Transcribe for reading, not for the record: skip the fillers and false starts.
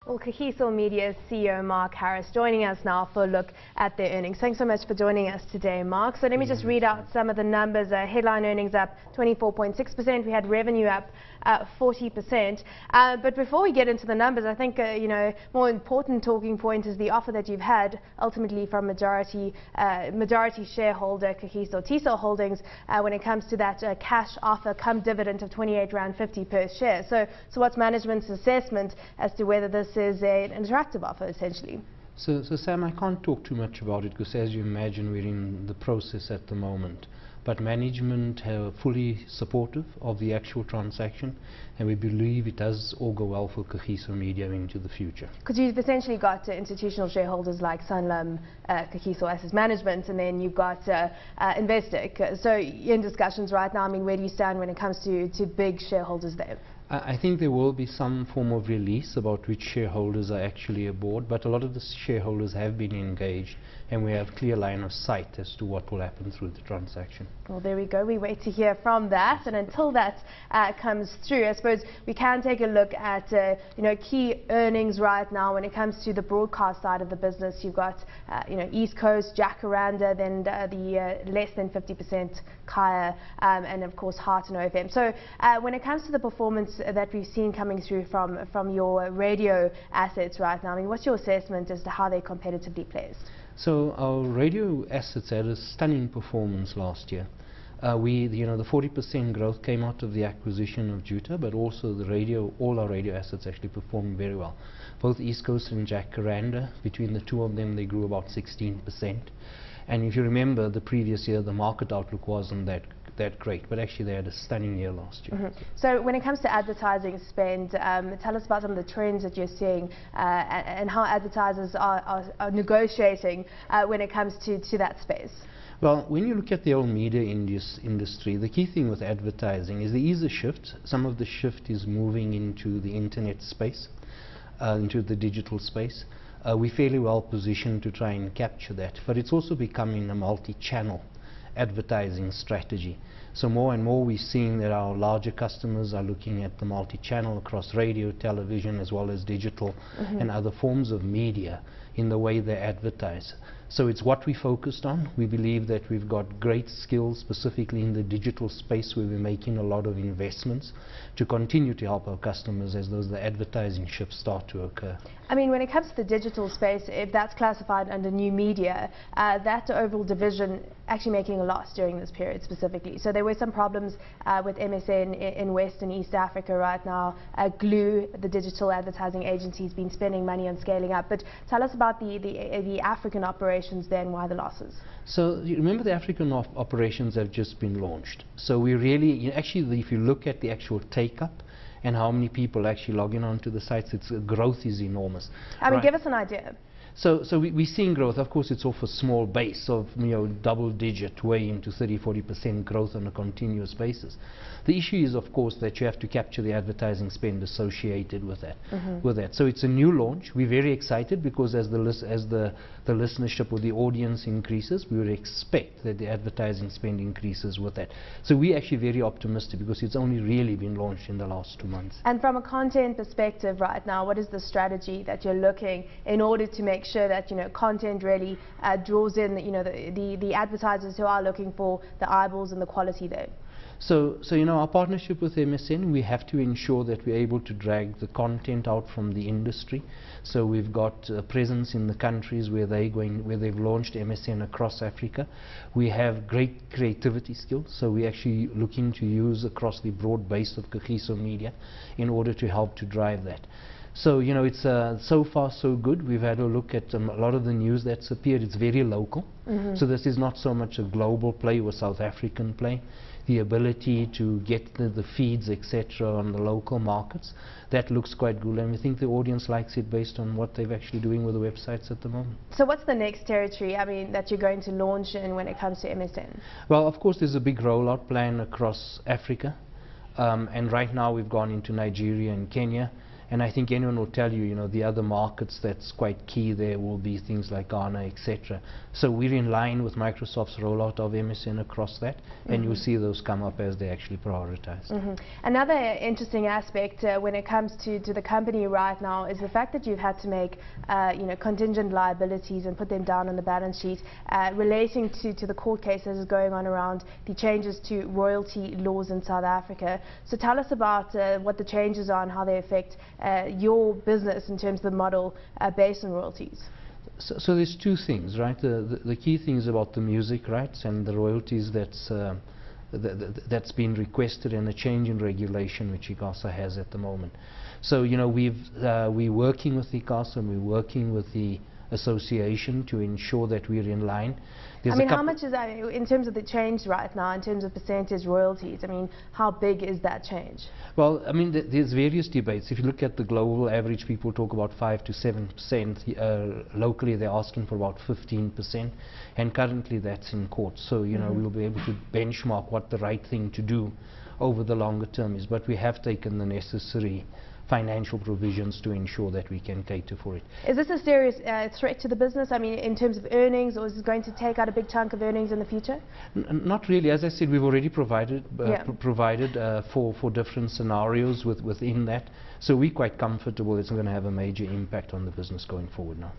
Well, Kagiso Media CEO Mark Harris joining us now for a look at their earnings. Thanks so much for joining us today, Mark. So let me just read out some of the numbers. Headline earnings up 24.6%. We had revenue up 40%. But before we get into the numbers, I think more important talking point is the offer that you've had ultimately from majority shareholder Kagiso TISO Holdings when it comes to that cash offer come dividend of 28.50 Rand per share. So what's management's assessment as to whether this is an attractive offer, essentially? So Sam, I can't talk too much about it because, as you imagine, we're in the process at the moment. But management are fully supportive of the actual transaction, and we believe it does all go well for Kagiso Media into the future. Because you've essentially got institutional shareholders like Sanlam, Kagiso Asset Management, and then you've got Investec. So you're in discussions right now. I mean, where do you stand when it comes to big shareholders there? I think there will be some form of release about which shareholders are actually aboard, but a lot of the shareholders have been engaged, and we have clear line of sight as to what will happen through the transaction. Well, there we go. We wait to hear from that, and until that comes through, I suppose we can take a look at key earnings right now when it comes to the broadcast side of the business. You've got East Coast, Jacaranda, then the less than 50% Kaya, and of course Heart and OFM. So when it comes to the performance that we've seen coming through from your radio assets right now, I mean, what's your assessment as to how they're competitively placed? So our radio assets had a stunning performance last year. The 40% growth came out of the acquisition of Juta, but also all our radio assets actually performed very well. Both East Coast and Jacaranda, between the two of them, they grew about 16%. And if you remember the previous year, the market outlook wasn't that great, but actually they had a stunning year last year. So when it comes to advertising spend, tell us about some of the trends that you're seeing and how advertisers are negotiating when it comes to that space. Well, when you look at the old media industry, the key thing with advertising is there is a shift. Some of the shift is moving into the internet space, into the digital space. We're fairly well positioned to try and capture that, but it's also becoming a multi-channel advertising strategy. So more and more we're seeing that our larger customers are looking at the multi-channel across radio, television, as well as digital and other forms of media in the way they advertise. So it's what we focused on. We believe that we've got great skills specifically in the digital space where we're making a lot of investments to continue to help our customers as the advertising shifts start to occur. I mean, when it comes to the digital space, if that's classified under new media, that overall division actually making a loss during this period specifically. So there were some problems with MSN in West and East Africa right now. Glue, the digital advertising agency, has been spending money on scaling up. But tell us about the African operations there and why the losses. So you remember the African operations have just been launched. So we really, actually, if you look at the actual take-up and how many people actually log in onto the sites, its growth is enormous. I mean, give us an idea. So we're seeing growth. Of course, it's off a small base of double-digit, way into 30–40% growth on a continuous basis. The issue is, of course, that you have to capture the advertising spend associated with that. So it's a new launch. We're very excited because as the listenership or the audience increases, we would expect that the advertising spend increases with that. So we're actually very optimistic because it's only really been launched in the last 2 months. And from a content perspective right now, what is the strategy that you're looking in order to make sure that content really draws in the advertisers who are looking for the eyeballs and the quality there? So our partnership with MSN, we have to ensure that we're able to drag the content out from the industry. So we've got a presence in the countries where they've launched MSN across Africa. We have great creativity skills, so we're actually looking to use across the broad base of Kagiso Media in order to help to drive that. So it's so far so good. We've had a look at a lot of the news that's appeared. It's very local. So this is not so much a global play or South African play. The ability to get the feeds, etc., on the local markets, that looks quite good, and we think the audience likes it based on what they're actually doing with the websites at the moment. So what's the next territory, I mean, that you're going to launch in when it comes to MSN? Well, of course, there's a big rollout plan across Africa, and right now we've gone into Nigeria and Kenya, And I think anyone will tell you, you know, the other markets that's quite key there will be things like Ghana, etc. So we're in line with Microsoft's rollout of MSN across that, and you'll see those come up as they actually prioritized. Another interesting aspect when it comes to the company right now is the fact that you've had to make contingent liabilities and put them down on the balance sheet relating to the court cases going on around the changes to royalty laws in South Africa. So tell us about what the changes are and how they affect your business in terms of the model based on royalties. So there's two things, right? The key thing is about the music rights and the royalties that's been requested, and a change in regulation which ICASA has at the moment. So, you know, we're working with ICASA and we're working with the association to ensure that we're in line. I mean, how much is that in terms of the change right now, in terms of percentage royalties? I mean, how big is that change? Well, I mean, there's various debates. If you look at the global average, people talk about 5 to 7%. Locally, they're asking for about 15%, and currently that's in court. So, you know, we'll be able to benchmark what the right thing to do over the longer term is. But we have taken the necessary financial provisions to ensure that we can cater for it. Is this a serious threat to the business? I mean, in terms of earnings, or is it going to take out a big chunk of earnings in the future? Not really. As I said, we've already provided for different scenarios within that. So we're quite comfortable it's not going to have a major impact on the business going forward now.